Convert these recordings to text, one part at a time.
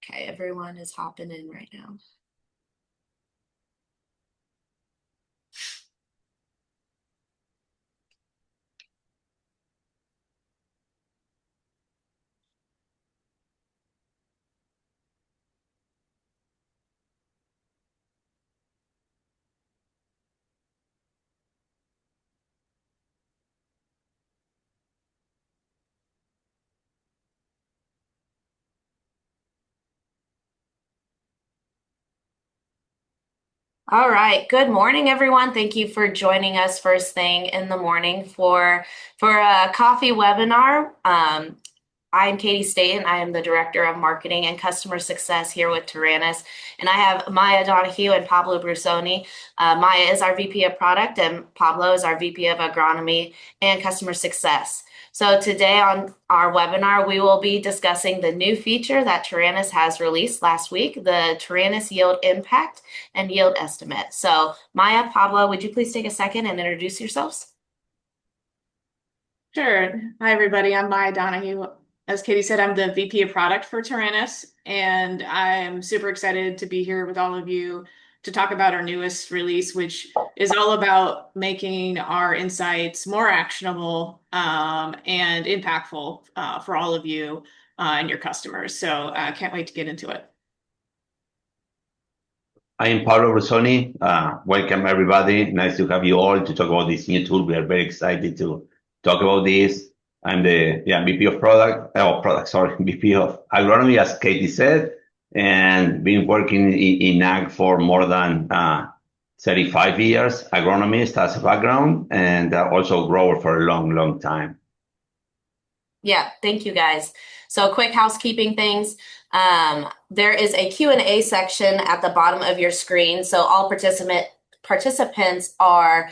Okay, everyone is hopping in right now. All right. Good morning, everyone. Thank you for joining us first thing in the morning for a coffee webinar. I'm Katie Staten. I am the Director of Marketing and Customer Success here with Taranis, and I have Maya Donahue and Pablo Brusoni. Maya is our VP of Product, and Pablo is our VP of Agronomy and Customer Success. So today on our webinar, we will be discussing the new feature that Taranis has released last week, the Taranis Yield Impact and Yield Estimate. So Maya, Pablo, would you please take a second and introduce yourselves? Sure. Hi, everybody. I'm Maya Donahue. As Katie said, I'm the VP of Product for Taranis, and I'm super excited to be here with all of you to talk about our newest release, which is all about making our insights more actionable and impactful for all of you and your customers. So I can't wait to get into it. I'm Pablo Brusoni. Welcome, everybody. Nice to have you all to talk about this new tool. We are very excited to talk about this. I'm the VP of VP of Agronomy, as Katie said, and been working in ag for more than 35 years. Agronomist as a background, and also grower for a long, long time. Yeah, thank you guys. So quick housekeeping things. There is a Q&A section at the bottom of your screen. So all participants are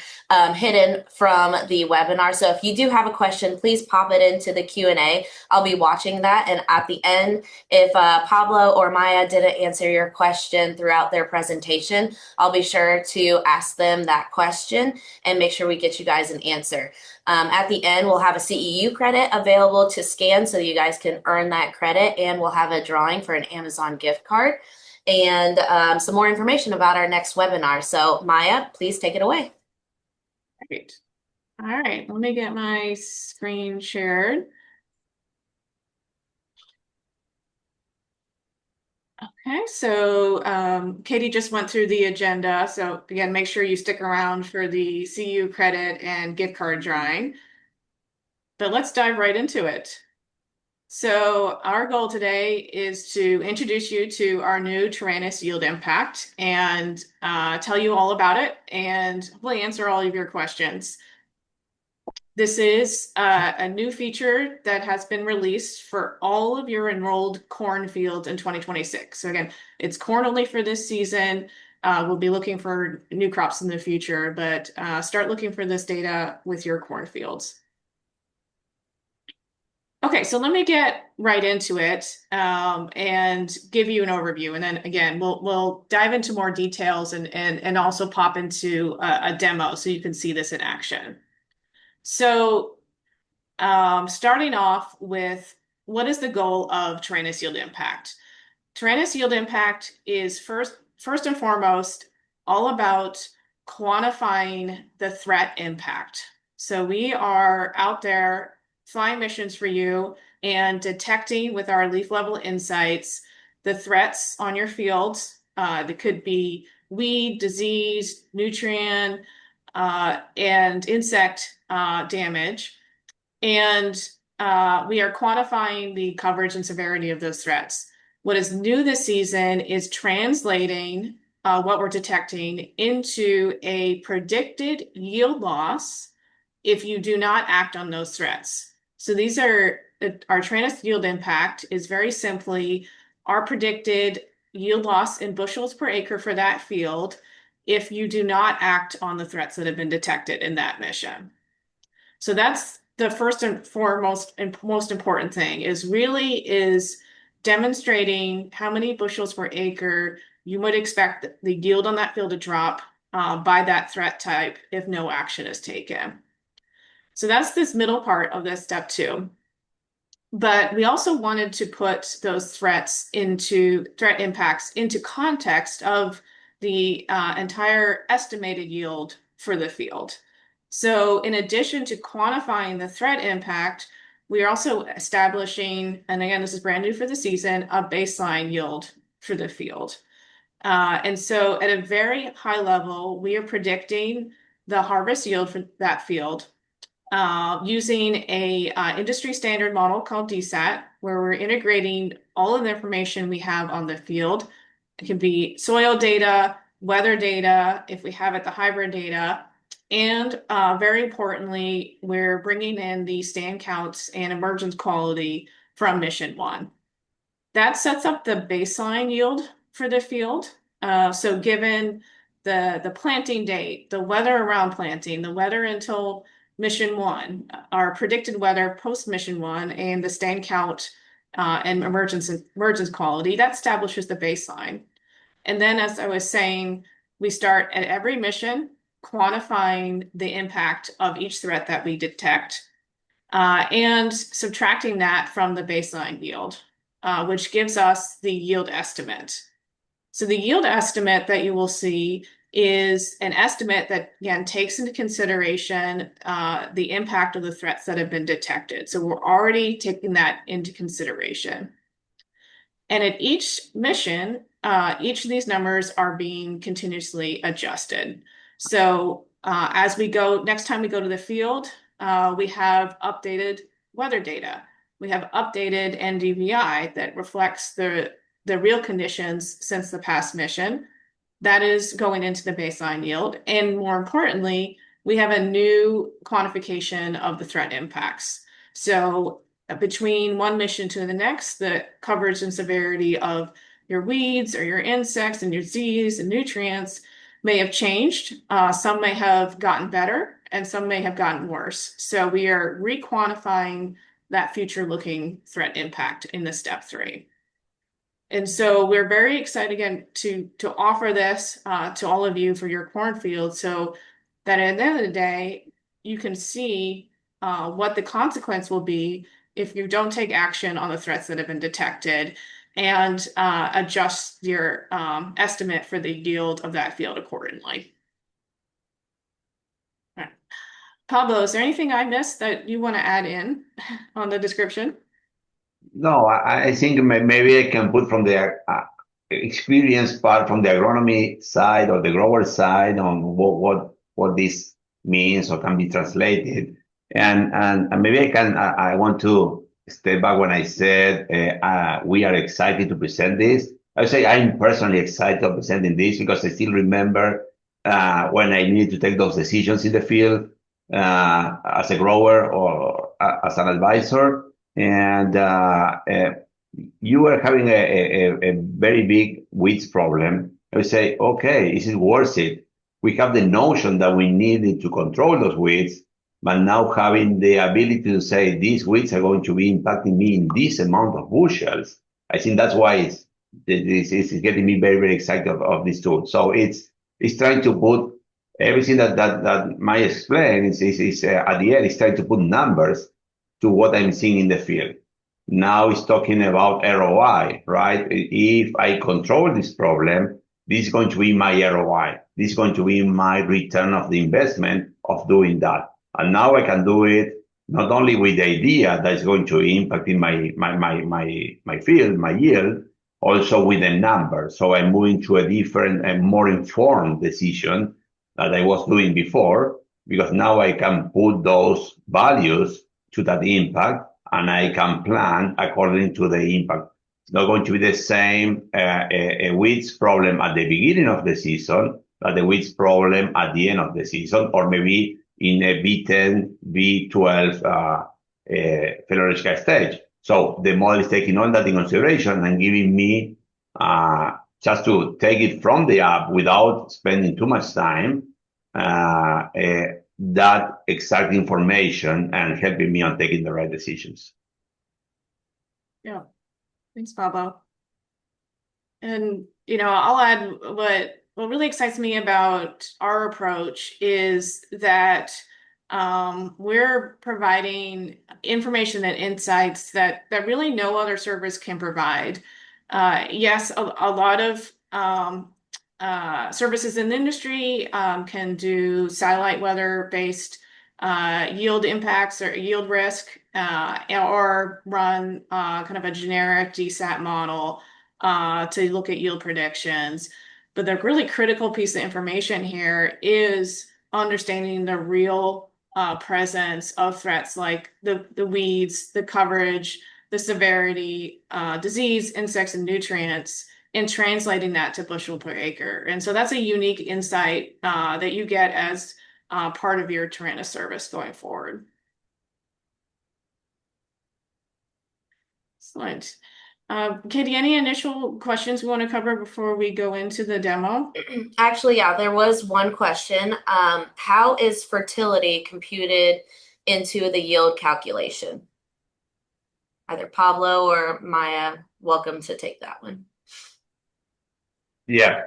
hidden from the webinar. So if you do have a question, please pop it into the Q&A. I'll be watching that. And at the end, if Pablo or Maya didn't answer your question throughout their presentation, I'll be sure to ask them that question and make sure we get you guys an answer. At the end, we'll have a CEU credit available to scan so you guys can earn that credit, and we'll have a drawing for an Amazon gift card and some more information about our next webinar. So Maya, please take it away. Great. All right, let me get my screen shared. Okay, so Katie just went through the agenda. So again, make sure you stick around for the CU credit and gift card drawing. But let's dive right into it. So our goal today is to introduce you to our new Taranis Yield Impact and tell you all about it and hopefully answer all of your questions. This is a new feature that has been released for all of your enrolled corn fields in 2026. So again, it's corn only for this season. We'll be looking for new crops in the future, but start looking for this data with your corn fields. Okay, so let me get right into it and give you an overview. And then again, we'll dive into more details and also pop into a demo so you can see this in action. So starting off with what is the goal of Taranis Yield Impact? Taranis Yield Impact is first and foremost all about quantifying the threat impact. So we are out there flying missions for you and detecting with our leaf level insights the threats on your fields. That could be weed, disease, nutrient, and insect damage. And we are quantifying the coverage and severity of those threats. What is new this season is translating what we're detecting into a predicted yield loss if you do not act on those threats. So these are our Taranis Yield Impact is very simply our predicted yield loss in bushels per acre for that field if you do not act on the threats that have been detected in that mission. So that's the first and foremost and most important thing is demonstrating how many bushels per acre you would expect the yield on that field to drop by that threat type if no action is taken. So that's this middle part of this step 2. But we also wanted to put those threat impacts into context of the entire estimated yield for the field. So in addition to quantifying the threat impact, we are also establishing, and again, this is brand new for the season, a baseline yield for the field. And so at a very high level, we are predicting the harvest yield for that field using a industry standard model called DSAT, where we're integrating all of the information we have on the field. It can be soil data, weather data, if we have it, the hybrid data. And very importantly, we're bringing in the stand counts and emergence quality from mission 1. That sets up the baseline yield for the field. So given the planting date, the weather around planting, the weather until mission 1, our predicted weather post mission 1, and the stand count and emergence quality, that establishes the baseline. And then, as I was saying, we start at every mission quantifying the impact of each threat that we detect and subtracting that from the baseline yield, which gives us the yield estimate. So the yield estimate that you will see is an estimate that, again, takes into consideration the impact of the threats that have been detected. So we're already taking that into consideration. And at each mission, each of these numbers are being continuously adjusted. So as we go, next time we go to the field, we have updated weather data. We have updated NDVI that reflects the real conditions since the past mission. That is going into the baseline yield. And more importantly, we have a new quantification of the threat impacts. So between one mission to the next, the coverage and severity of your weeds or your insects and your disease and nutrients may have changed. Some may have gotten better and some may have gotten worse. So we are re-quantifying that future-looking threat impact in the step 3. And so we're very excited again to offer this to all of you for your cornfield, so that at the end of the day, you can see what the consequence will be if you don't take action on the threats that have been detected and adjust your estimate for the yield of that field accordingly. All right. Pablo, is there anything I missed that you want to add in on the description? No, I think maybe I can put from the experience part from the agronomy side or the grower side on what this means or can be translated, and maybe I want to step back when I said we are excited to present this. I would say I'm personally excited of presenting this because I still remember when I needed to take those decisions in the field as a grower or as an advisor. And you were having a very big weeds problem. I would say, okay, is it worth it? We have the notion that we needed to control those weeds, but now having the ability to say these weeds are going to be impacting me in this amount of bushels, I think that's why this is getting me very, very excited of this tool. So it's trying to put everything that Maya explained is at the end, it's trying to put numbers to what I'm seeing in the field. Now it's talking about ROI, right? If I control this problem, this is going to be my ROI. This is going to be my return of the investment of doing that. And now I can do it not only with the idea that is going to impact in my field, my yield, also with the number. So I'm moving to a different and more informed decision that I was doing before, because now I can put those values to that impact, and I can plan according to the impact. It's not going to be the same a weeds problem at the beginning of the season, but the weeds problem at the end of the season, or maybe in a B10, B12 physiological stage. So the model is taking all that in consideration and giving me just to take it from the app without spending too much time, that exact information and helping me on taking the right decisions. Yeah, thanks, Pablo. And I'll add what really excites me about our approach is that we're providing information and insights that really no other service can provide. Yes, a lot of services in the industry can do satellite weather-based yield impacts or yield risk, or run kind of a generic DSAT model to look at yield predictions. But the really critical piece of information here is understanding the real presence of threats like the weeds, the coverage, the severity, disease, insects, and nutrients, and translating that to bushel per acre. And so that's a unique insight that you get as part of your Taranis service going forward. Excellent. Katie, any initial questions we want to cover before we go into the demo? Actually, yeah, there was one question. How is fertility computed into the yield calculation? Either Pablo or Maya, welcome to take that one. Yeah.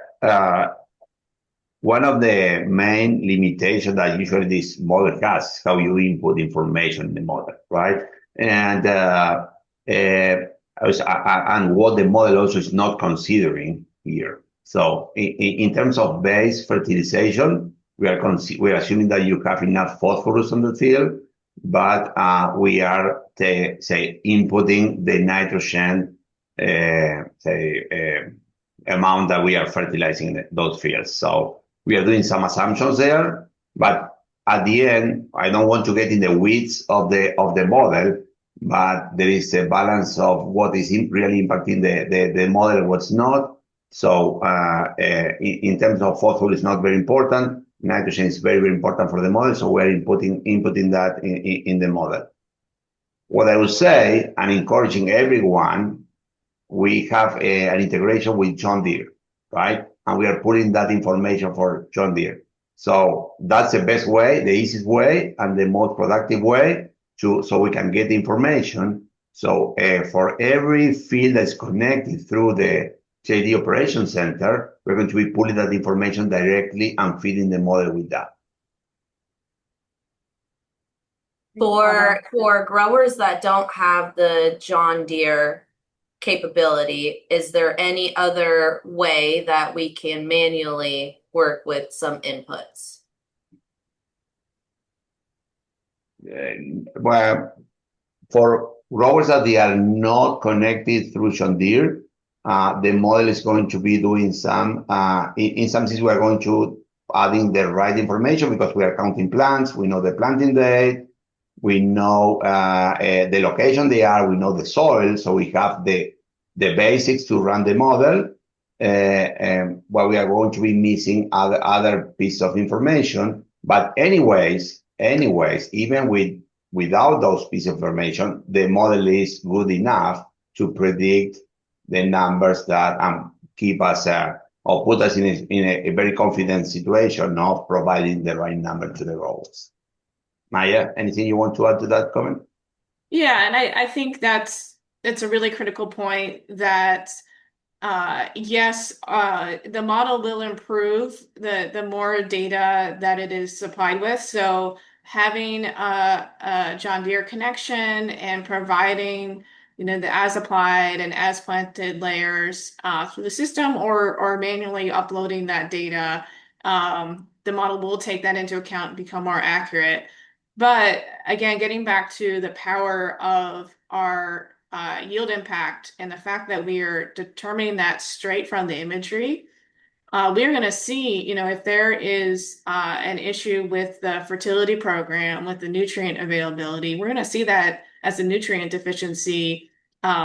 One of the main limitations that usually this model has is how you input information in the model, right? And and what the model also is not considering here. So in terms of base fertilization, we're assuming that you have enough phosphorus on the field, but we are say inputting the nitrogen amount that we are fertilizing those fields. So we are doing some assumptions there, but at the end, I don't want to get in the weeds of the model, but there is a balance of what is really impacting the model and what's not. So in terms of phosphorus, it's not very important. Nitrogen is very, very important for the model, so we're inputting that in the model. What I would say, and encouraging everyone, we have an integration with John Deere, right? And we are putting that information for John Deere. So that's the best way, the easiest way, and the most productive way so we can get the information. So for every field that's connected through the JD Operations Center, we're going to be pulling that information directly and feeding the model with that. For growers that don't have the John Deere capability, is there any other way that we can manually work with some inputs? Well, for growers that they are not connected through John Deere, the model is going to be doing some, in some cases, we are going to adding the right information because we are counting plants, we know the planting date, we know the location they are, we know the soil, so we have the basics to run the model. But we are going to be missing other pieces of information. But anyways, even without those pieces of information, the model is good enough to predict the numbers that keep us or put us in a very confident situation of providing the right number to the growers. Maya, anything you want to add to that comment? Yeah, and I think it's a really critical point that yes, the model will improve the more data that it is supplied with. So having a John Deere connection and providing the as applied and as planted layers through the system or manually uploading that data, the model will take that into account and become more accurate. But again, getting back to the power of our yield impact and the fact that we are determining that straight from the imagery, we're going to see, if there is an issue with the fertility program, with the nutrient availability, we're going to see that as a nutrient deficiency,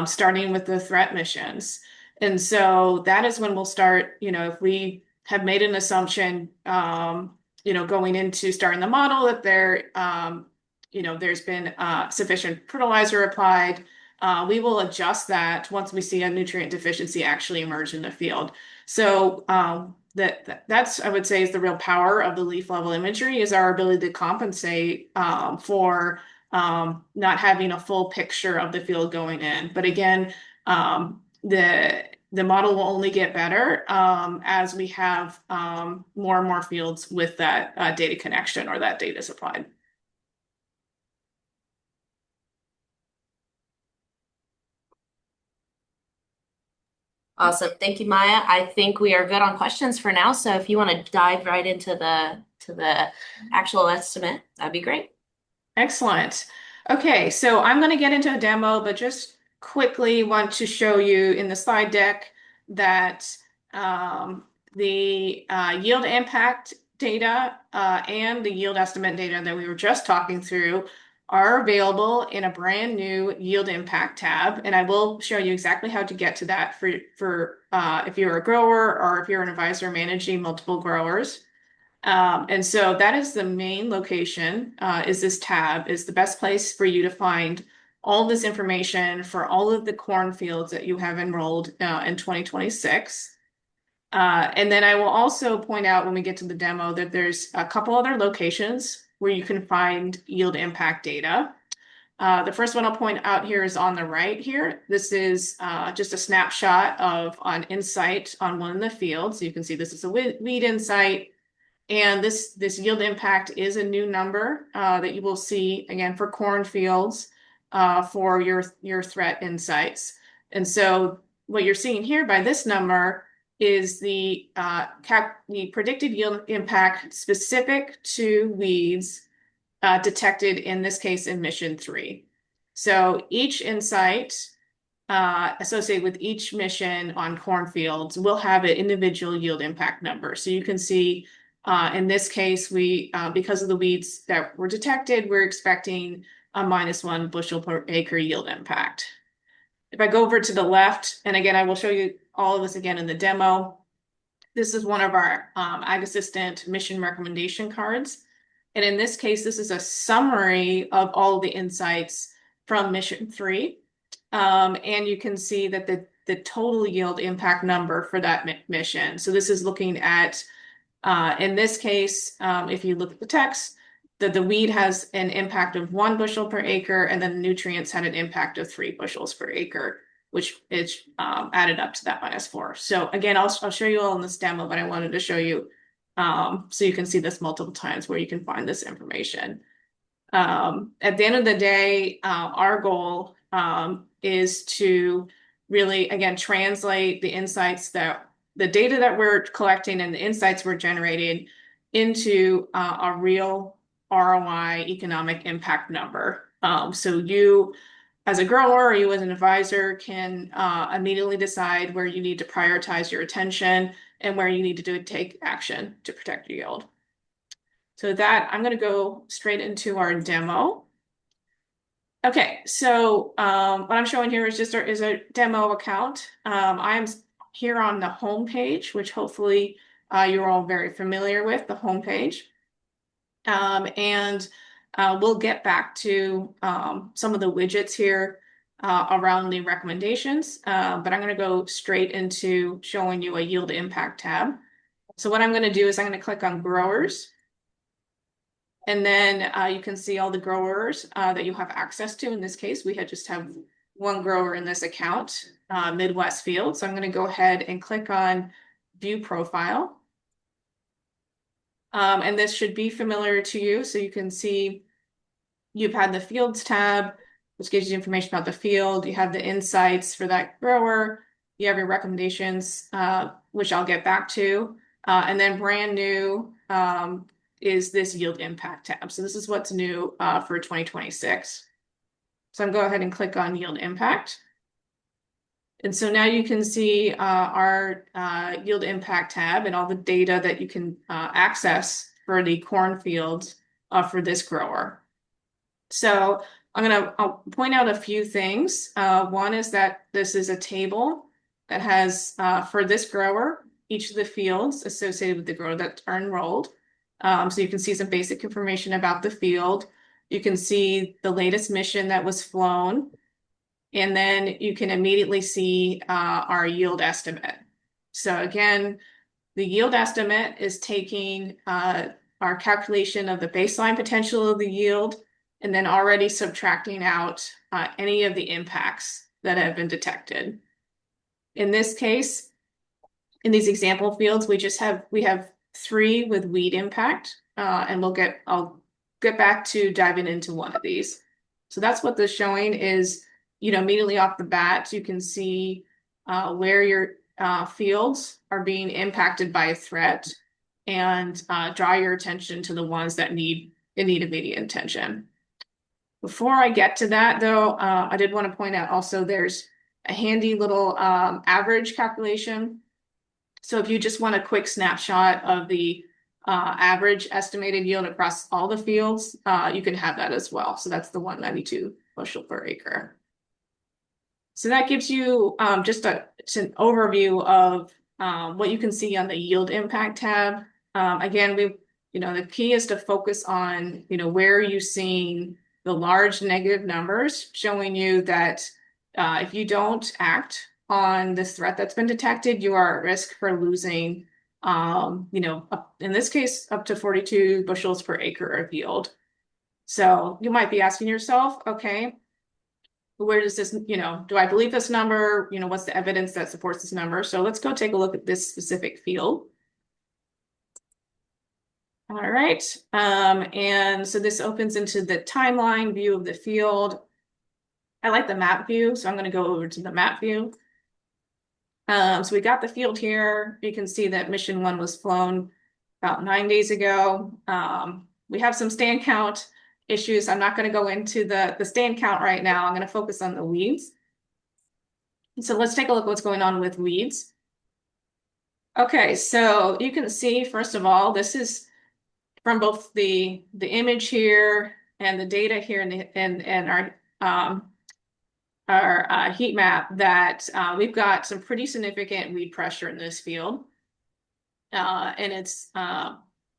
starting with the threat missions. And so that is when we'll start, if we have made an assumption, going into starting the model that there's been sufficient fertilizer applied, we will adjust that once we see a nutrient deficiency actually emerge in the field. So that's, I would say, is the real power of the leaf level imagery, is our ability to compensate for not having a full picture of the field going in. But again, the model will only get better as we have more and more fields with that data connection or that data supplied. Awesome. Thank you, Maya. I think we are good on questions for now. So if you want to dive right into the actual estimate, that'd be great. Excellent. Okay, so I'm going to get into a demo, but just quickly want to show you in the slide deck that the yield impact data and the yield estimate data that we were just talking through are available in a brand new yield impact tab. And I will show you exactly how to get to that for if you're a grower or if you're an advisor managing multiple growers. And so that is the main location, is this tab, is the best place for you to find all this information for all of the cornfields that you have enrolled in 2026. And then I will also point out when we get to the demo that there's a couple other locations where you can find yield impact data. The first one I'll point out here is on the right here. This is just a snapshot of an insight on one of the fields. You can see this is a weed insight. And this yield impact is a new number that you will see again for cornfields for your threat insights. And so what you're seeing here by this number is the predicted yield impact specific to weeds detected in this case in mission 3. So each insight associated with each mission on cornfields will have an individual yield impact number. So you can see in this case, we because of the weeds that were detected, we're expecting a -1 bushel per acre yield impact. If I go over to the left, and again, I will show you all of this again in the demo. This is one of our Ag Assistant mission recommendation cards. And in this case, this is a summary of all of the insights from mission 3. And you can see that the total yield impact number for that mission. So this is looking at in this case, if you look at the text, the weed has an impact of 1 bushel per acre, and then the nutrients had an impact of 3 bushels per acre, which is added up to that -4. So again, I'll show you all in this demo, but I wanted to show you so you can see this multiple times where you can find this information. At the end of the day, our goal is to really, again, translate the insights the data that we're collecting and the insights we're generating into a real ROI economic impact number. So you, as a grower or you as an advisor, can immediately decide where you need to prioritize your attention and where you need to take action to protect your yield. So with that, I'm going to go straight into our demo. Okay, so what I'm showing here is just is a demo account. I'm here on the home page, which hopefully you're all very familiar with, the home page. And we'll get back to some of the widgets here around the recommendations, but I'm going to go straight into showing you a yield impact tab. So what I'm going to do is I'm going to click on growers. And then you can see all the growers that you have access to. In this case, we just have one grower in this account, Midwest Field. So I'm going to go ahead and click on View Profile. And this should be familiar to you. So you can see you've had the Fields tab, which gives you information about the field. You have the insights for that grower. You have your recommendations, which I'll get back to. And then brand new is this yield impact tab. So this is what's new for 2026. So I'm going to go ahead and click on yield impact. And so now you can see our yield impact tab and all the data that you can access for the cornfields for this grower. So I'll point out a few things. One is that this is a table that has for this grower, each of the fields associated with the grower that are enrolled. So you can see some basic information about the field. You can see the latest mission that was flown. And then you can immediately see our yield estimate. So again, the yield estimate is taking our calculation of the baseline potential of the yield and then already subtracting out any of the impacts that have been detected. In this case, in these example fields, we have 3 with weed impact, and I'll get back to diving into one of these. So that's what this showing is. Immediately off the bat, you can see where your fields are being impacted by a threat and draw your attention to the ones that need immediate attention. Before I get to that, though, I did want to point out also there's a handy little average calculation. So if you just want a quick snapshot of the average estimated yield across all the fields, you can have that as well. So that's the 192 bushel per acre. So that gives you just an overview of what you can see on the yield impact tab. Again, the key is to focus on, where are you seeing the large negative numbers showing you that if you don't act on this threat that's been detected, you are at risk for losing, in this case, up to 42 bushels per acre of yield. So you might be asking yourself, okay, where does this, do I believe this number? What's the evidence that supports this number? So let's go take a look at this specific field. All right, and so this opens into the timeline view of the field. I like the map view, so I'm going to go over to the map view. So we got the field here. You can see that mission 1 was flown about 9 days ago. We have some stand count issues. I'm not going to go into the stand count right now. I'm going to focus on the weeds. So let's take a look at what's going on with weeds. Okay, so you can see, first of all, this is from both the image here and the data here and our heat map that we've got some pretty significant weed pressure in this field. And it's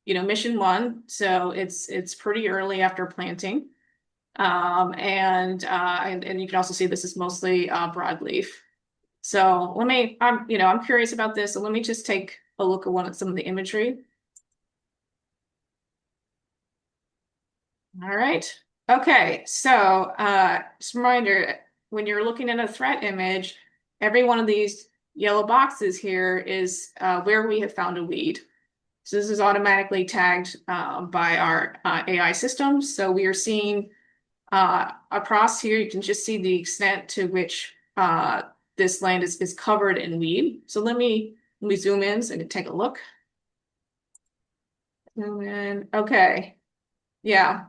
mission 1, so it's pretty early after planting. And you can also see this is mostly broadleaf. So I'm curious about this, so let me just take a look at some of the imagery. All right. Okay, so just a reminder, when you're looking at a threat image, every one of these yellow boxes here is where we have found a weed. So this is automatically tagged by our AI systems. So we are seeing across here, you can just see the extent to which this land is covered in weed. So let me zoom in so I can take a look. Zoom in. Okay. Yeah.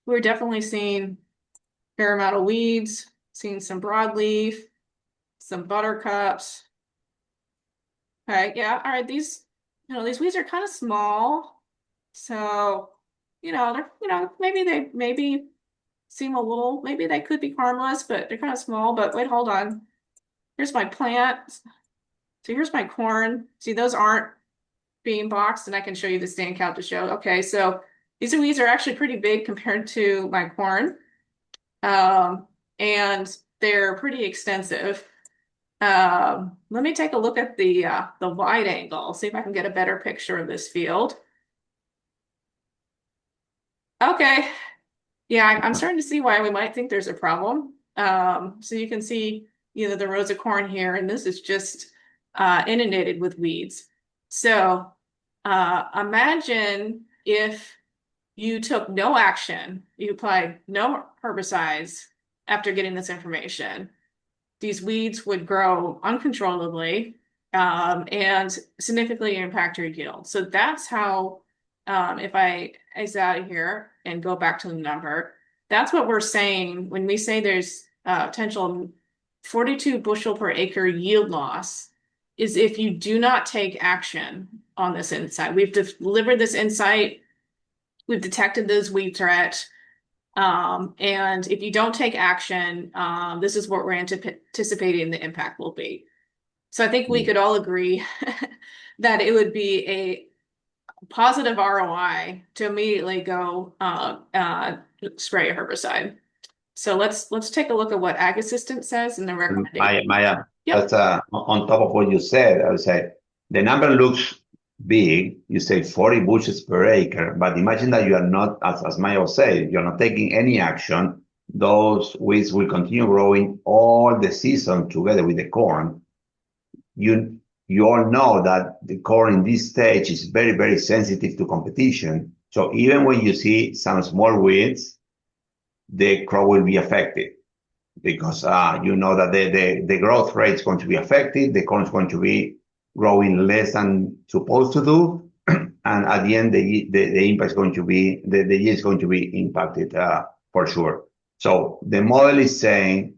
We're definitely seeing a fair amount of weeds, seeing some broadleaf, some buttercups. Okay, yeah, all right, these weeds are kind of small. So, they're, maybe they seem maybe they could be harmless, but they're kind of small. But wait, hold on. Here's my plant. So here's my corn. See, those aren't being boxed, and I can show you the stand count to show. Okay, so these weeds are actually pretty big compared to my corn. And they're pretty extensive. Let me take a look at the wide angle, see if I can get a better picture of this field. Okay. Yeah, I'm starting to see why we might think there's a problem. So you can see, the rows of corn here, and this is just inundated with weeds. So imagine if you took no action, you applied no herbicides after getting this information. These weeds would grow uncontrollably and significantly impact your yield. So that's how, if I exit out of here and go back to the number, that's what we're saying when we say there's potential 42 bushel per acre yield loss, is if you do not take action on this insight. We've delivered this insight. We've detected those weed threat. And if you don't take action, this is what we're anticipating the impact will be. So I think we could all agree that it would be a positive ROI to immediately go spray a herbicide. So let's take a look at what Ag Assistant says in the recommendation. Maya, Yep. that's on top of what you said. I would say the number looks big. You say 40 bushels per acre, but imagine that you are not, as Maya was saying, you're not taking any action. Those weeds will continue growing all the season together with the corn. You all know that the corn in this stage is very, very sensitive to competition. So even when you see some small weeds, the crop will be affected. because you know that the growth rate is going to be affected, the corn is going to be growing less than supposed to do, and at the end the impact is going to be the yield is going to be impacted for sure. So the model is saying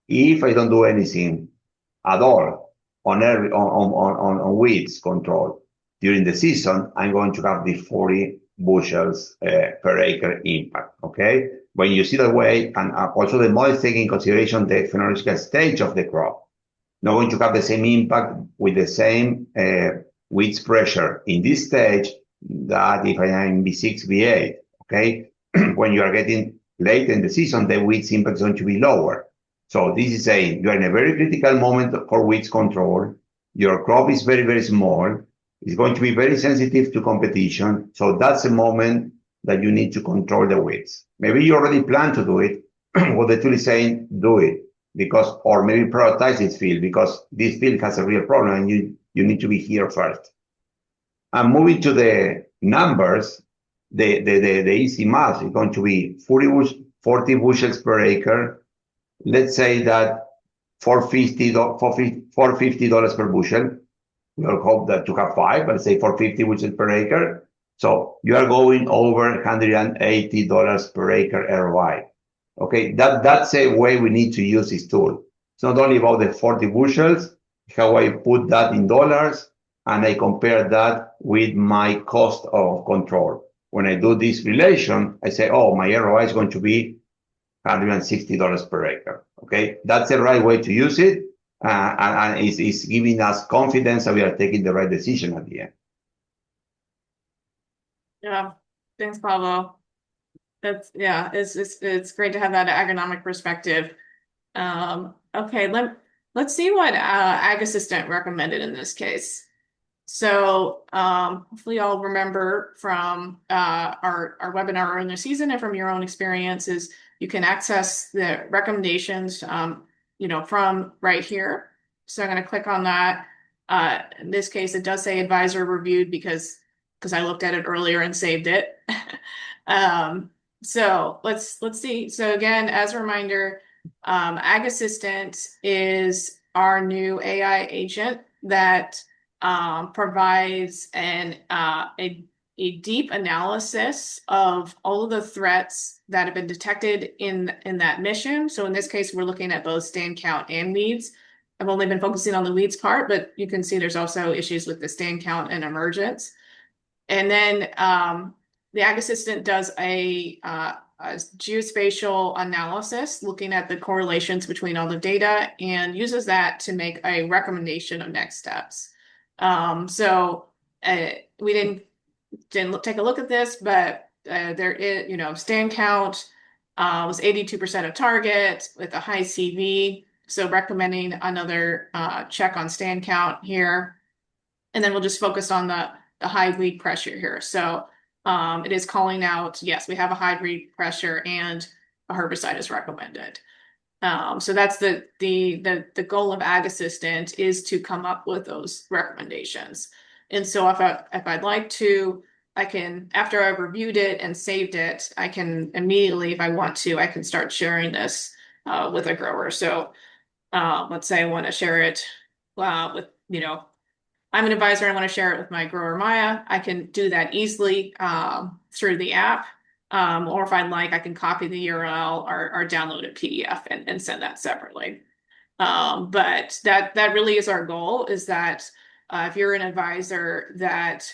if I don't do anything at all on weeds control during the season, I'm going to have the 40 bushels per acre impact. Okay, when you see that way, and also the model is taking in consideration the phenological stage of the crop, not going to have the same impact with the same weeds pressure in this stage that if I am V6, V8. Okay, when you are getting late in the season, the weeds impact is going to be lower. So this is saying you are in a very critical moment for weeds control. Your crop is very, very small. It's going to be very sensitive to competition. So that's a moment that you need to control the weeds. Maybe you already plan to do it. What the tool is saying, do it. Because, or maybe prioritize this field because this field has a real problem and you need to be here first. And moving to the numbers, the easy math is going to be 40 bushels per acre. Let's say that $450 per bushel. We all hope that to have 5, but let's say 450 bushels per acre. So you are going over $180 per acre ROI. Okay, that's a way we need to use this tool. It's not only about the 40 bushels, how I put that in dollars, and I compare that with my cost of control. When I do this relation, I say, oh, my ROI is going to be $160 per acre. Okay, that's the right way to use it, and it's giving us confidence that we are taking the right decision at the end. Yeah, thanks, Pablo. It's great to have that agronomic perspective. Okay, let's see what Ag Assistant recommended in this case. So hopefully y'all remember from our webinar earlier in the season and from your own experiences, you can access the recommendations from right here. So I'm going to click on that. In this case, it does say advisor reviewed because I looked at it earlier and saved it. So let's see. So again, as a reminder, Ag Assistant is our new AI agent that provides a deep analysis of all of the threats that have been detected in that mission. So in this case, we're looking at both stand count and weeds. I've only been focusing on the weeds part, but you can see there's also issues with the stand count and emergence. And then the Ag Assistant does a geospatial analysis looking at the correlations between all the data and uses that to make a recommendation of next steps. So we didn't take a look at this, but there is, stand count was 82% of target with a high CV. So recommending another check on stand count here. And then we'll just focus on the high weed pressure here. So it is calling out, yes, we have a high weed pressure and a herbicide is recommended. So that's the goal of Ag Assistant is to come up with those recommendations. And so if I'd like to, I can, after I've reviewed it and saved it, I can immediately, if I want to, I can start sharing this with a grower. So let's say I want to share it with, I'm an advisor, I want to share it with my grower Maya. I can do that easily through the app. Or if I'd like, I can copy the URL or download a PDF and send that separately. But that really is our goal, is that if you're an advisor that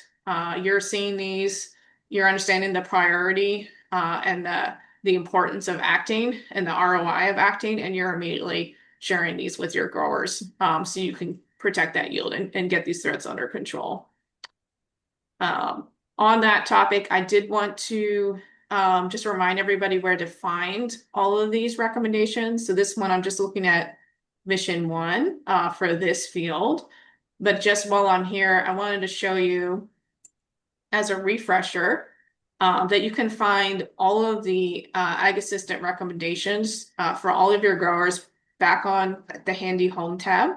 you're seeing these, you're understanding the priority and the importance of acting and the ROI of acting, and you're immediately sharing these with your growers so you can protect that yield and get these threats under control. On that topic, I did want to just remind everybody where to find all of these recommendations. So this one, I'm just looking at Mission 1 for this field. But just while I'm here, I wanted to show you as a refresher that you can find all of the Ag Assistant recommendations for all of your growers back on the Handy Home tab.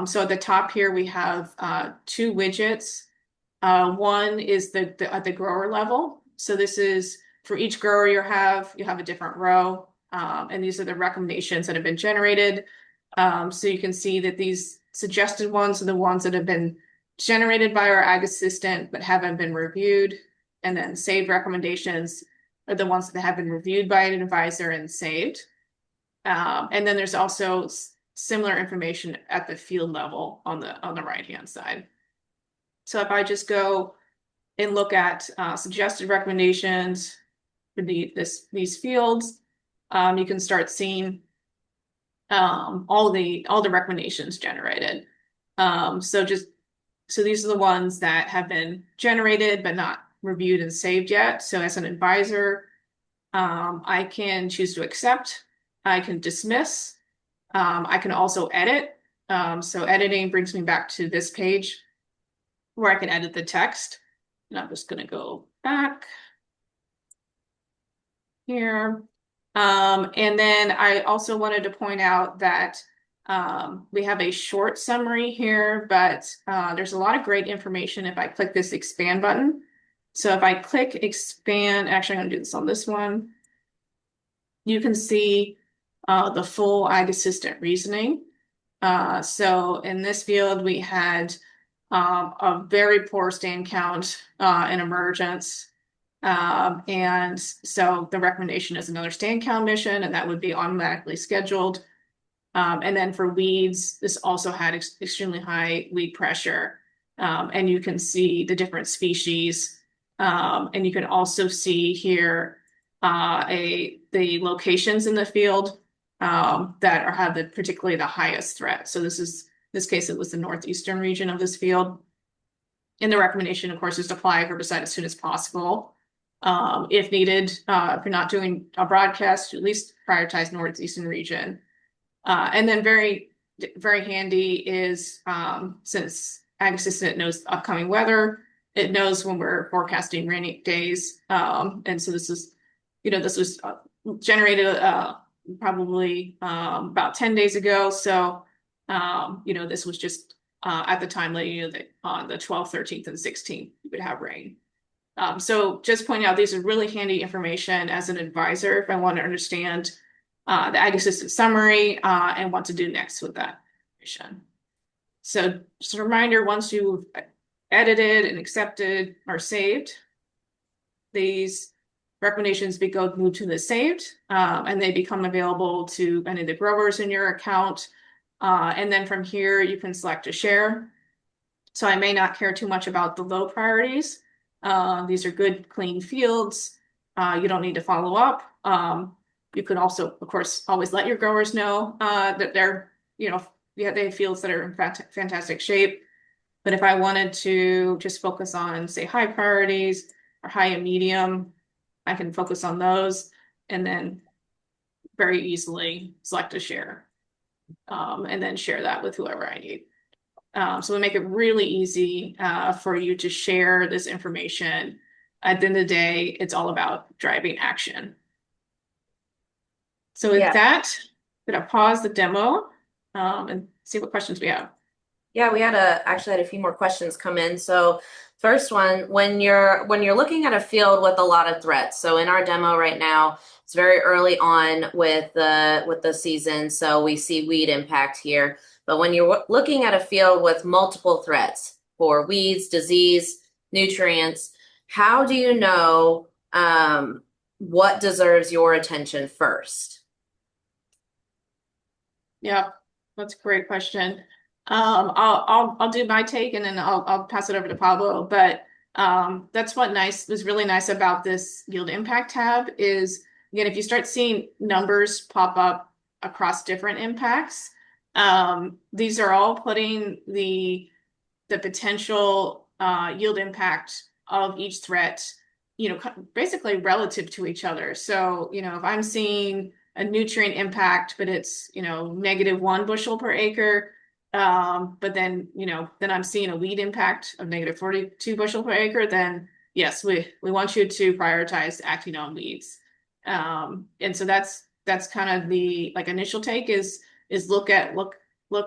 So at the top here, we have 2 widgets. One is at the grower level. So this is for each grower you have a different row. And these are the recommendations that have been generated. So you can see that these suggested ones are the ones that have been generated by our ag assistant but haven't been reviewed. And then saved recommendations are the ones that have been reviewed by an advisor and saved. And then there's also similar information at the field level on the right-hand side. So if I just go and look at suggested recommendations for these fields, you can start seeing all the recommendations generated. So these are the ones that have been generated but not reviewed and saved yet. So as an advisor, I can choose to accept, I can dismiss, I can also edit. So editing brings me back to this page where I can edit the text. And I'm just going to go back here. And then I also wanted to point out that we have a short summary here, but there's a lot of great information if I click this expand button. So if I click expand, actually I'm going to do this on this one, you can see the full ag assistant reasoning. So in this field, we had a very poor stand count in emergence. And so the recommendation is another stand count mission, and that would be automatically scheduled. And then for weeds, this also had extremely high weed pressure. And you can see the different species. And you can also see here the locations in the field that have particularly the highest threat. So this case, it was the northeastern region of this field. And the recommendation, of course, is to apply herbicide as soon as possible. If needed, if you're not doing a broadcast, at least prioritize northeastern region. And then very, very handy is since Ag Assistant knows upcoming weather, it knows when we're forecasting rainy days. And so this was generated probably about 10 days ago. So, this was just at the time letting you know that on the 12th, 13th, and 16th, you would have rain. So just pointing out, these are really handy information as an advisor if I want to understand the Ag Assistant summary and what to do next with that information. So just a reminder, once you've edited and accepted or saved, these recommendations move to the saved and they become available to any of the growers in your account. And then from here, you can select a share. So I may not care too much about the low priorities. These are good, clean fields. You don't need to follow up. You could also, of course, always let your growers know that they're, they have fields that are in fantastic shape. But if I wanted to just focus on, say, high priorities or high and medium, I can focus on those and then very easily select a share and then share that with whoever I need. So we make it really easy for you to share this information. At the end of the day, it's all about driving action. So with that, I'm going to pause the demo and see what questions we have. Yeah, we actually had a few more questions come in. So first one, when you're looking at a field with a lot of threats, so in our demo right now, it's very early on with the season, so we see weed impact here. But when you're looking at a field with multiple threats for weeds, disease, nutrients, how do you know what deserves your attention first? Yeah, that's a great question. I'll do my take and then I'll pass it over to Pablo. But that's what was really nice about this yield impact tab is, again, if you start seeing numbers pop up across different impacts, these are all putting the potential yield impact of each threat, basically relative to each other. So, if I'm seeing a nutrient impact, but it's, -1 bushel per acre, but then, then I'm seeing a weed impact of -42 bushel per acre, then yes, we want you to prioritize acting on weeds. And so that's kind of the initial take is look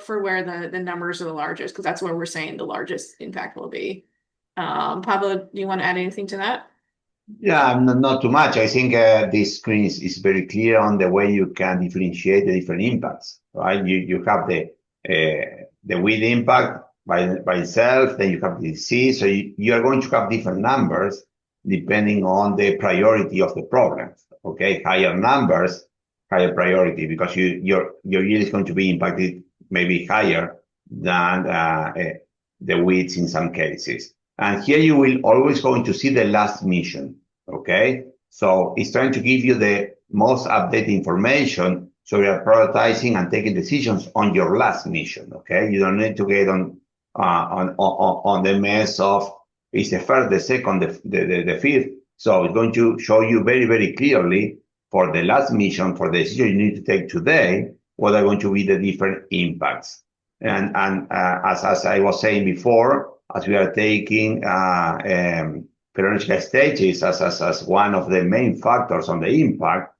for where the numbers are the largest, because that's where we're saying the largest impact will be. Pablo, do you want to add anything to that? Yeah, not too much. I think this screen is very clear on the way you can differentiate the different impacts, right? You have the weed impact by itself, then you have the disease. So you are going to have different numbers depending on the priority of the problem. Okay, higher numbers, higher priority because your yield is going to be impacted maybe higher than the weeds in some cases. And here you will always going to see the last mission. Okay, so it's trying to give you the most updated information so you are prioritizing and taking decisions on your last mission. Okay, you don't need to get on the mess of it's the first, the second, the fifth. So it's going to show you very clearly for the last mission, for the decision you need to take today, what are going to be the different impacts. And as I was saying before, as we are taking perennial stages as one of the main factors on the impact,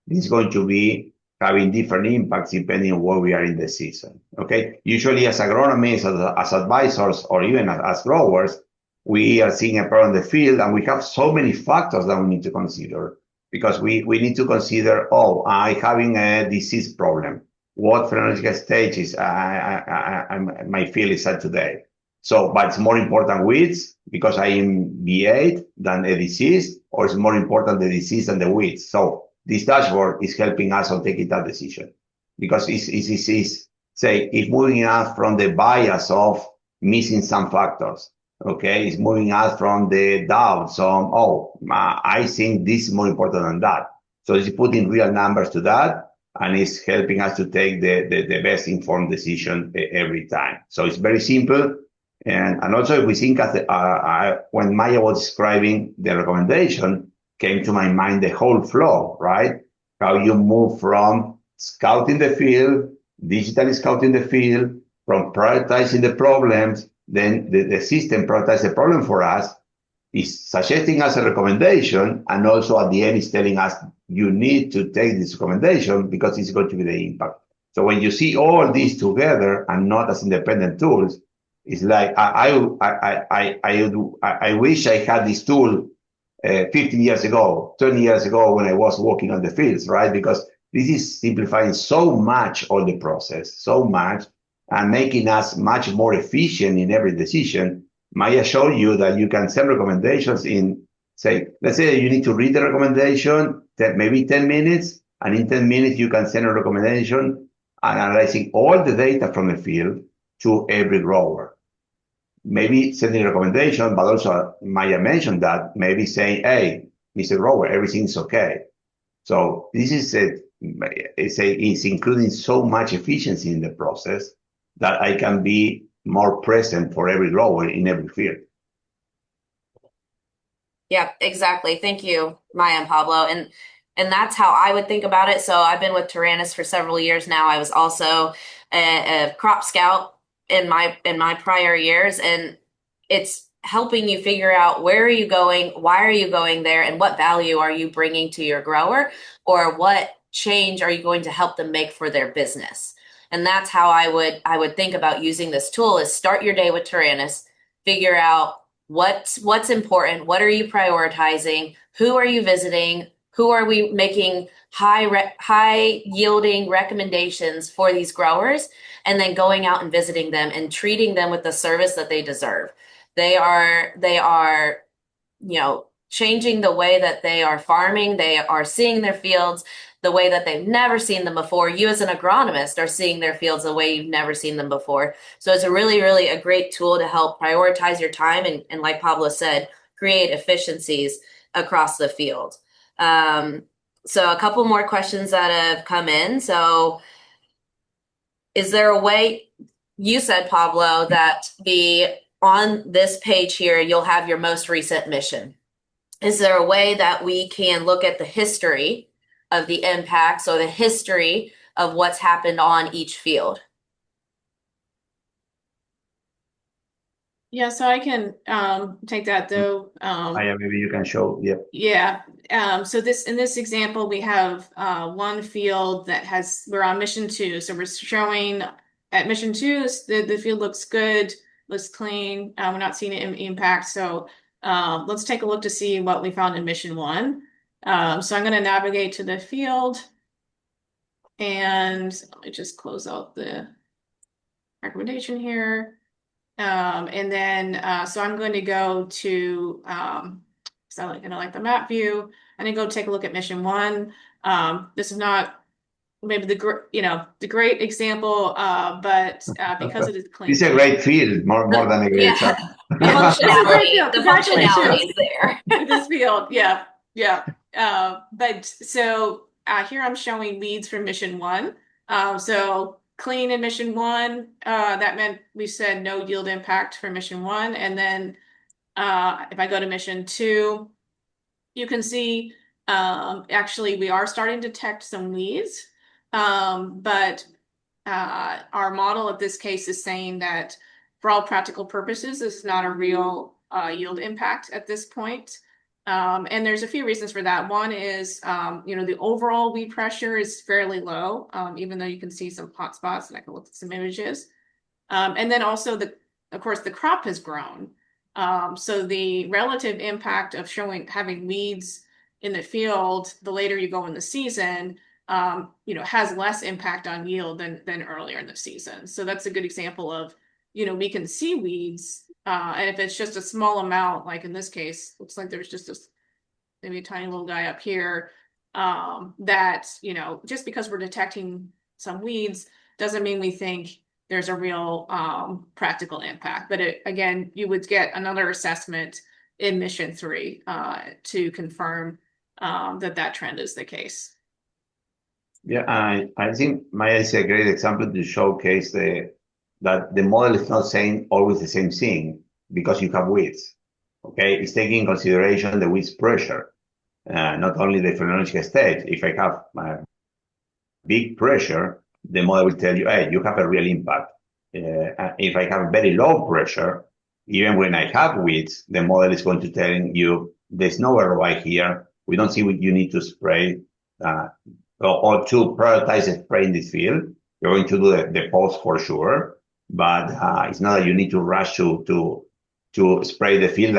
it's going to be having different impacts depending on where we are in the season. Okay, usually as agronomists, as advisors, or even as growers, we are seeing a problem in the field, and we have so many factors that we need to consider because we need to consider, oh, I having a disease problem. What phenological stages my field is at today? So, but it's more important weeds because I am V8 than a disease, or it's more important the disease than the weeds. So this dashboard is helping us on taking that decision because it's say, it's moving us from the bias of missing some factors. Okay, it's moving us from the doubts on, oh, I think this is more important than that. So it's putting real numbers to that, and it's helping us to take the best informed decision every time. So it's very simple. And also, if we think when Maya was describing the recommendation, came to my mind the whole flow, right? How you move from scouting the field, digitally scouting the field, from prioritizing the problems, then the system prioritizes the problem for us, is suggesting us a recommendation, and also at the end is telling us you need to take this recommendation because it's going to be the impact. So when you see all these together and not as independent tools, it's like I wish I had this tool 15 years ago, 20 years ago when I was working on the fields, right? Because this is simplifying so much all the process, so much, and making us much more efficient in every decision. Maya showed you that you can send recommendations in, say, let's say you need to read the recommendation, maybe 10 minutes, and in 10 minutes you can send a recommendation analyzing all the data from the field to every grower. Maybe sending a recommendation, but also Maya mentioned that maybe saying, hey, Mr. Grower, everything's okay. So this is it's including so much efficiency in the process that I can be more present for every grower in every field. Yeah, exactly. Thank you, Maya and Pablo. And that's how I would think about it. So I've been with Taranis for several years now. I was also a crop scout in my prior years, and it's helping you figure out where are you going, why are you going there, and what value are you bringing to your grower, or what change are you going to help them make for their business. And that's how I would think about using this tool is start your day with Taranis, figure out what's important, what are you prioritizing, who are you visiting, who are we making high yielding recommendations for these growers, and then going out and visiting them and treating them with the service that they deserve. They are, changing the way that they are farming. They are seeing their fields the way that they've never seen them before. You as an agronomist are seeing their fields the way you've never seen them before. So it's a really a great tool to help prioritize your time and like Pablo said, create efficiencies across the field. So a couple more questions that have come in. So is there a way, you said, Pablo, that on this page here, you'll have your most recent mission. Is there a way that we can look at the history of the impacts or the history of what's happened on each field? Yeah, so I can take that though. Maya, maybe you can show, yeah. Yeah. So in this example, we have one field that we're on mission 2. So we're showing at mission 2, the field looks good, looks clean. We're not seeing an impact. So Let's take a look to see what we found in mission 1. So I'm going to navigate to the field, and let me just close out the recommendation here. And then, so I'm going to go to, so I'm going to like the map view, and then go take a look at mission 1. This is not maybe the great example, but because it is clean. It's a great field, more than a great Yeah. example. The functionality, the functionality is there. This field, yeah. But so here I'm showing leads for mission 1. So clean in mission 1, that meant we said no yield impact for mission 1. And then if I go to mission 2, you can see actually we are starting to detect some leads, but our model of this case is saying that for all practical purposes, this is not a real yield impact at this point. And there's a few reasons for that. One is, the overall weed pressure is fairly low, even though you can see some hot spots, and I can look at some images. And then also, of course, the crop has grown. So the relative impact of having weeds in the field, the later you go in the season, has less impact on yield than earlier in the season. So that's a good example of, we can see weeds, and if it's just a small amount, like in this case, looks like there's just maybe a tiny little guy up here, that, just because we're detecting some weeds doesn't mean we think there's a real practical impact. But again, you would get another assessment in mission 3 to confirm that trend is the case. Yeah, I think Maya is a great example to showcase that the model is not saying always the same thing because you have weeds. Okay, it's taking in consideration the weeds pressure, not only the phenological state. If I have big pressure, the model will tell you, hey, you have a real impact. If I have very low pressure, even when I have weeds, the model is going to tell you there's no ROI here. We don't see what you need to spray or to prioritize a spray in this field. You're going to do the post for sure, but it's not that you need to rush to spray the field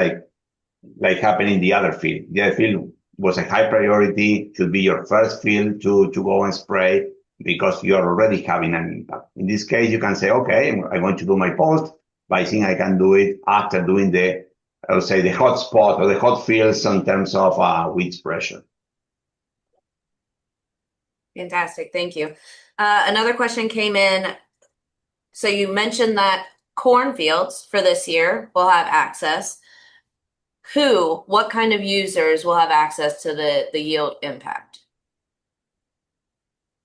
like happened in the other field. The other field was a high priority, should be your first field to go and spray because you're already having an impact. In this case, you can say, okay, I'm going to do my post, but I think I can do it after doing the hot spot or the hot fields in terms of weeds pressure. Fantastic. Thank you. Another question came in. So you mentioned that cornfields for this year will have access. What kind of users will have access to the yield impact?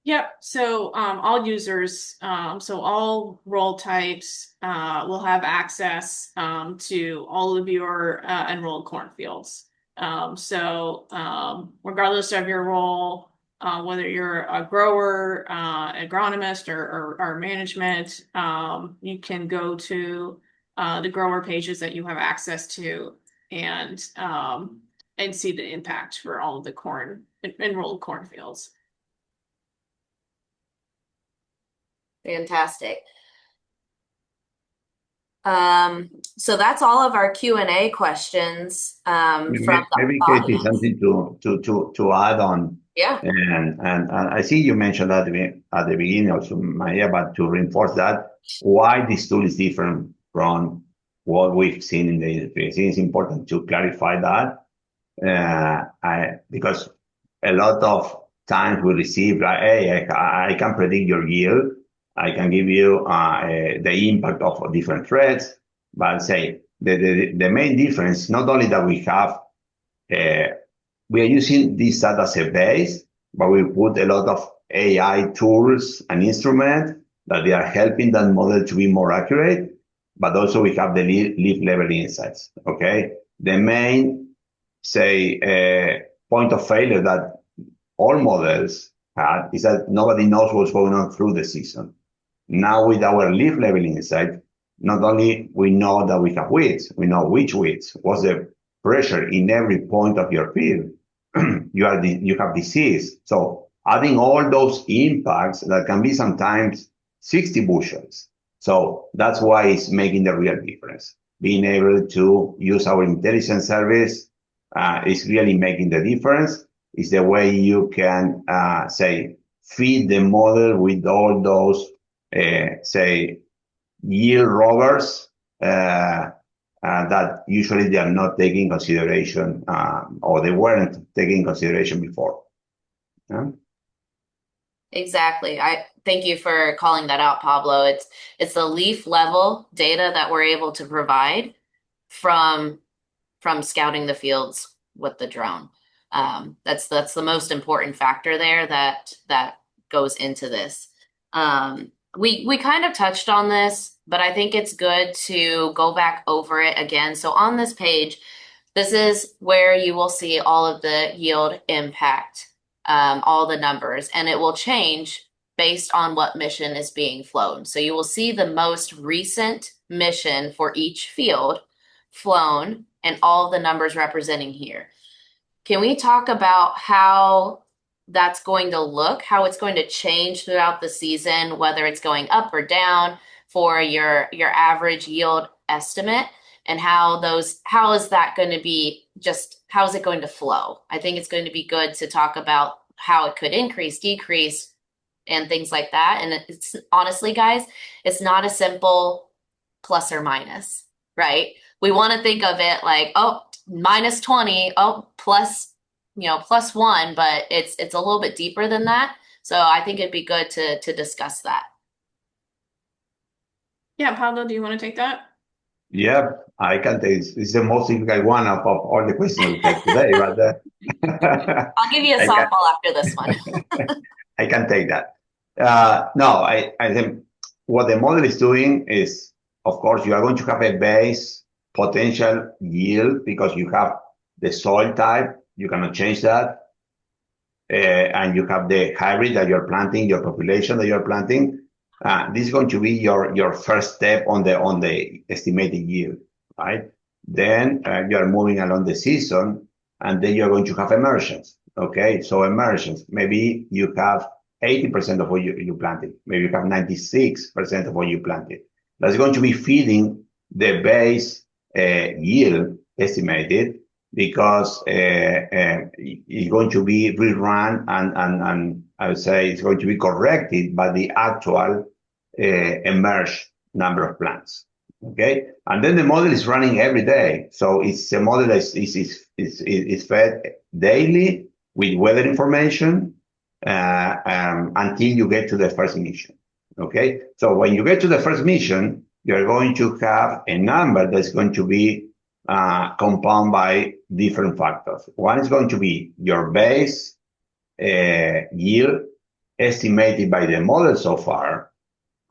Yep. So all users, so all role types will have access to all of your enrolled cornfields. So regardless of your role, whether you're a grower, agronomist, or management, you can go to the grower pages that you have access to and see the impact for all of the enrolled cornfields. Fantastic. So that's all of our Q&A questions maybe Katie, something to add on. Yeah. And I see you mentioned that at the beginning also, Maria, but to reinforce that, why this tool is different from what we've seen in the industry. I think it's important to clarify that because a lot of times we receive like, hey, I can predict your yield. I can give you the impact of different threats, but say the main difference, not only that we are using this data as a base, but we put a lot of AI tools and instruments that they are helping that model to be more accurate, but also we have the leaf level insights, okay? The main, point of failure that all models had is that nobody knows what's going on through the season. Now with our leaf level insight, not only we know that we have weeds, we know which weeds, what's the pressure in every point of your field. You have disease. So adding all those impacts that can be sometimes 60 bushels. So that's why it's making the real difference. being able to use our intelligence service is really making the difference. It's the way you can, feed the model with all those, yield robbers that usually they are not taking consideration, or they weren't taking consideration before. Yeah? Exactly. I thank you for calling that out, Pablo. It's the leaf level data that we're able to provide from scouting the fields with the drone. That's the most important factor there that goes into this. We kind of touched on this, but I think it's good to go back over it again. So on this page, this is where you will see all of the yield impact, all the numbers, and it will change based on what mission is being flown. So you will see the most recent mission for each field flown and all the numbers representing here. Can we talk about how that's going to look, how it's going to change throughout the season, whether it's going up or down for your average yield estimate, and how is that going to be, just how is it going to flow? I think it's going to be good to talk about how it could increase, decrease, and things like that. And it's honestly, guys, it's not a simple plus or minus, right? We want to think of it like, oh, minus 20, oh, plus, plus 1, but it's a little bit deeper than that. So I think it'd be good to discuss that. Yeah, Pablo, do you want to take that? Yeah, I can take it. It's the most difficult one of all the questions we have today, but I'll give you a softball after this one. I can take that. No, I think what the model is doing is, of course, you are going to have a base potential yield because you have the soil type, you cannot change that. And you have the hybrid that you're planting, your population that you're planting. This is going to be your first step on the estimated yield, right? Then you are moving along the season, and then you're going to have emergence. Okay, so emergence, maybe you have 80% of what you planted, maybe you have 96% of what you planted. That's going to be feeding the base yield estimated, because it's going to be rerun and I would say it's going to be corrected by the actual emerged number of plants. Okay, and then the model is running every day, so it's a model that is fed daily with weather information until you get to the first mission. Okay, so when you get to the first mission, you're going to have a number that's going to be compound by different factors. One is going to be your base yield estimated by the model so far.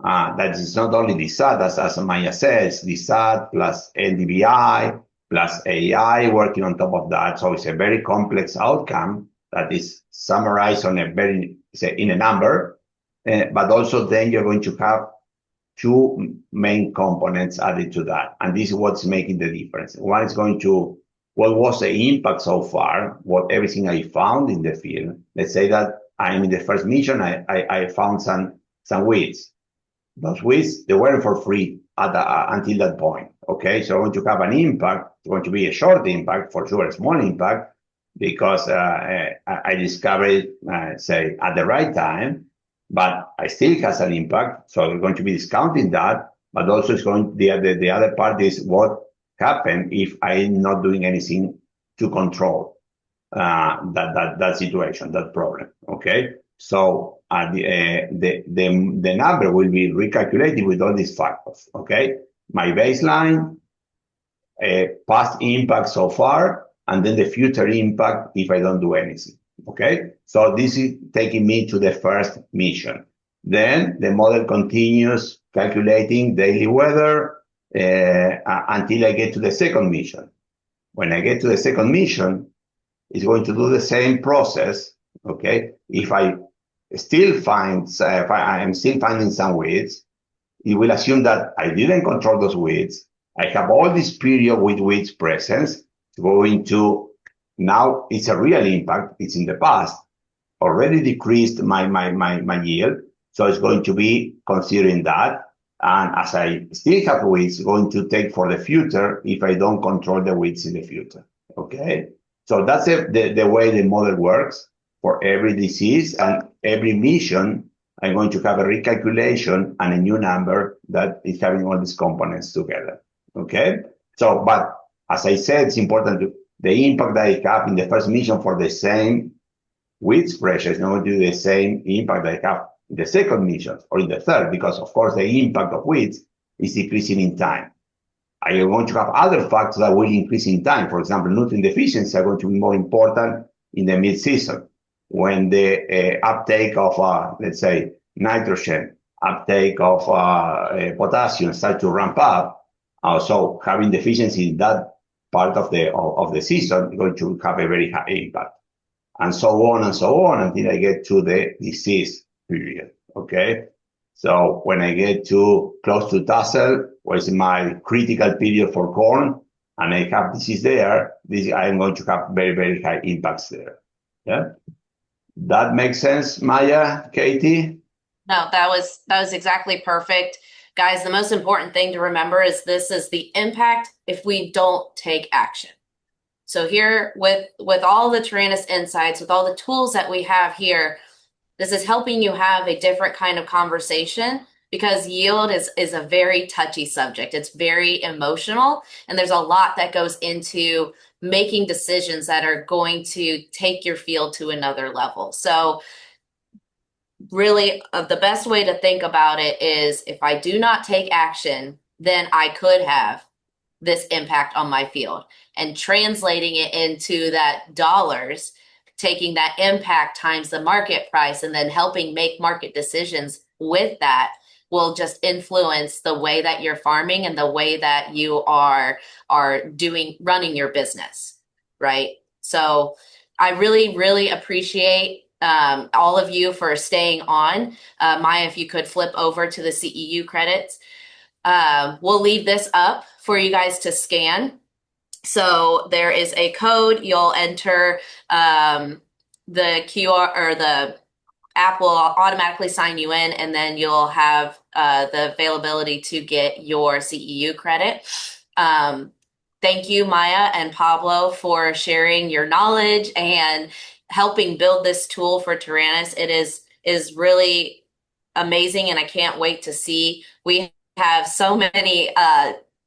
That is not only DSSAT, as Maya says, DSSAT plus NDVI plus AI working on top of that. So it's a very complex outcome that is summarized on in a number, but also then you're going to have two main components added to that. And this is what's making the difference. One is going to, what was the impact so far, what everything I found in the field. Let's say that I'm in the first mission, I found some weeds. Those weeds, they weren't for free until that point. Okay, so I'm going to have an impact. It's going to be a short impact, for sure, a small impact, because I discovered, say, at the right time, but I still has an impact. So we're going to be discounting that, but also it's going, the other part is what happened if I'm not doing anything to control that situation, that problem. Okay, so the number will be recalculated with all these factors. Okay, my baseline, past impact so far, and then the future impact if I don't do anything. Okay, so this is taking me to the first mission. Then the model continues calculating daily weather until I get to the second mission. When I get to the second mission, it's going to do the same process. Okay, if I still find, if I am still finding some weeds, it will assume that I didn't control those weeds. I have all this period with weeds presence. It's going to, now it's a real impact. It's in the past, already decreased my yield. So it's going to be considering that. And as I still have weeds, going to take for the future if I don't control the weeds in the future. Okay. So that's the way the model works for every disease and every mission. I'm going to have a recalculation and a new number that is having all these components together. Okay. So, but as I said, it's important to the impact that I have in the first mission for the same weeds pressure is not going to do the same impact that I have in the second mission or in the third, because of course the impact of weeds is decreasing in time. I am going to have other factors that will increase in time. For example, nutrient deficiency are going to be more important in the mid-season when the uptake of, let's say, nitrogen, uptake of potassium start to ramp up. So having deficiency in that part of the season is going to have a very high impact. And so on until I get to the disease period. Okay. So when I get to close to tassel, what is my critical period for corn, and I have disease there, I'm going to have very, very high impacts there. Yeah. That makes sense, Maya, Katie? No, that was exactly perfect. Guys, the most important thing to remember is this is the impact if we don't take action. So here with all the Taranis insights, with all the tools that we have here, this is helping you have a different kind of conversation because yield is a very touchy subject. It's very emotional, and there's a lot that goes into making decisions that are going to take your field to another level. So really, the best way to think about it is if I do not take action, then I could have this impact on my field, and translating it into that dollars, taking that impact times the market price and then helping make market decisions with that will just influence the way that you're farming and the way that you are running your business, right? So I really appreciate all of you for staying on. Maya, if you could flip over to the CEU credits. We'll leave this up for you guys to scan. So there is a code. You'll enter the QR, or the app will automatically sign you in, and then you'll have the availability to get your CEU credit. Thank you, Maya and Pablo, for sharing your knowledge and helping build this tool for Taranis. It is really amazing, and I can't wait to see. We have so many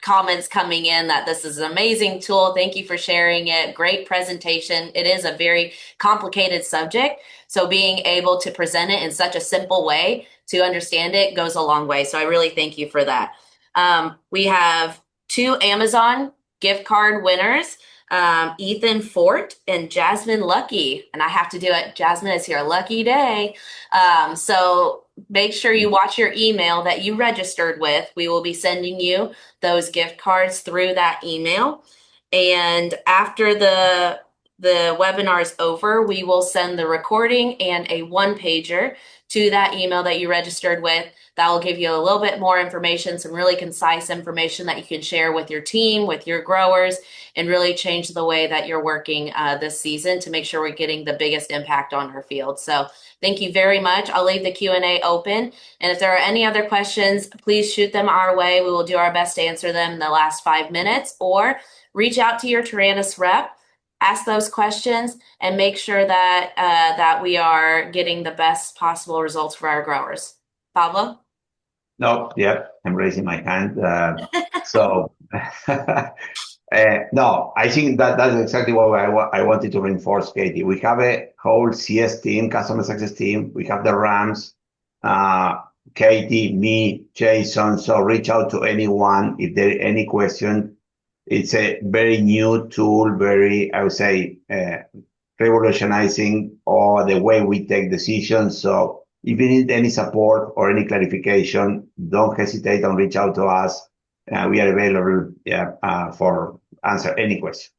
comments coming in that this is an amazing tool. Thank you for sharing it. Great presentation. It is a very complicated subject, so being able to present it in such a simple way to understand it goes a long way. So I really thank you for that. We have 2 Amazon gift card winners, Ethan Fort and Jasmine Lucky. And I have to do it. Jasmine is here. Lucky day. So make sure you watch your email that you registered with. We will be sending you those gift cards through that email. And after the webinar is over, we will send the recording and a 1-pager to that email that you registered with. That will give you a little bit more information, some really concise information that you can share with your team, with your growers, and really change the way that you're working this season to make sure we're getting the biggest impact on our field. So thank you very much. I'll leave the Q&A open. And if there are any other questions, please shoot them our way. We will do our best to answer them in the last 5 minutes, or reach out to your Taranis rep, ask those questions, and make sure that that we are getting the best possible results for our growers. Pablo? No, yeah, I'm raising my hand. So, no, I think that's exactly what I wanted to reinforce, Katie. We have a whole CS team, customer success team. We have the Rams, Katie, me, Jason. So reach out to anyone if there are any question. It's a very new tool, very, I would say, revolutionizing or the way we take decisions. So if you need any support or any clarification, don't hesitate and reach out to us. We are available for answer any question.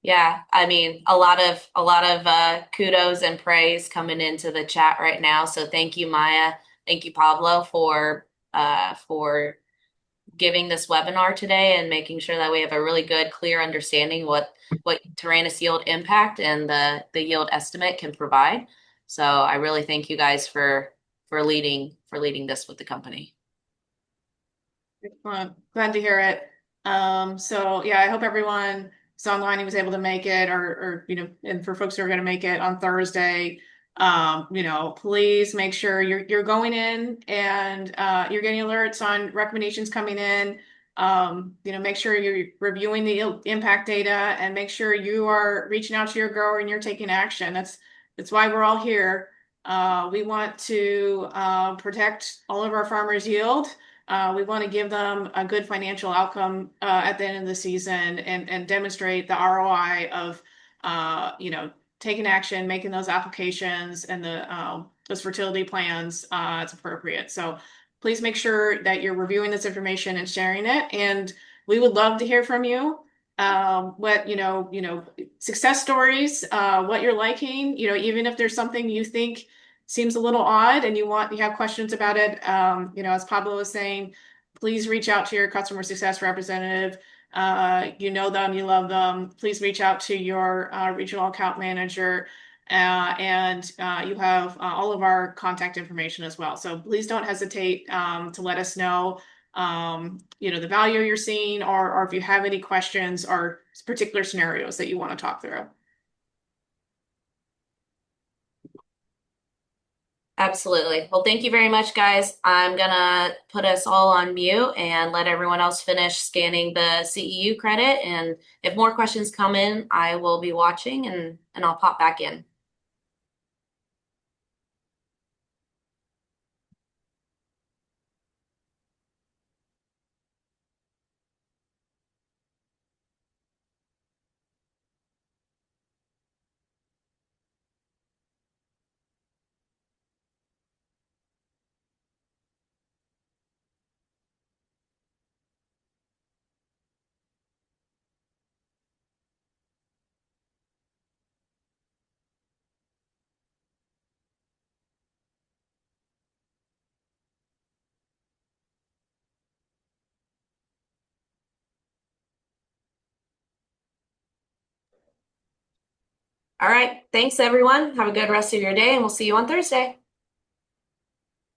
Yeah, I mean, a lot of kudos and praise coming into the chat right now. So thank you, Maya. Thank you, Pablo, for giving this webinar today and making sure that we have a really good, clear understanding what Taranis Yield Impact and the yield estimate can provide. So I really thank you guys for leading this with the company. Excellent. Glad to hear it. So yeah, I hope everyone is online and was able to make it, or and for folks who are going to make it on Thursday, please make sure you're going in and you're getting alerts on recommendations coming in. Make sure you're reviewing the impact data and make sure you are reaching out to your grower and you're taking action. That's why we're all here. We want to protect all of our farmers' yield. We want to give them a good financial outcome at the end of the season and demonstrate the ROI of taking action, making those applications and those fertility plans as appropriate. So please make sure that you're reviewing this information and sharing it. And we would love to hear from you. What success stories, what you're liking, even if there's something you think seems a little odd and you have questions about it, as Pablo was saying, please reach out to your customer success representative. You know them, you love them. Please reach out to your regional account manager, and you have all of our contact information as well. So please don't hesitate to let us know, the value you're seeing, or if you have any questions or particular scenarios that you want to talk through. Absolutely. Well, thank you very much, guys. I'm gonna put us all on mute and let everyone else finish scanning the CEU credit. And if more questions come in, I will be watching and I'll pop back in. All right. Thanks, everyone. Have a good rest of your day, and we'll see you on Thursday.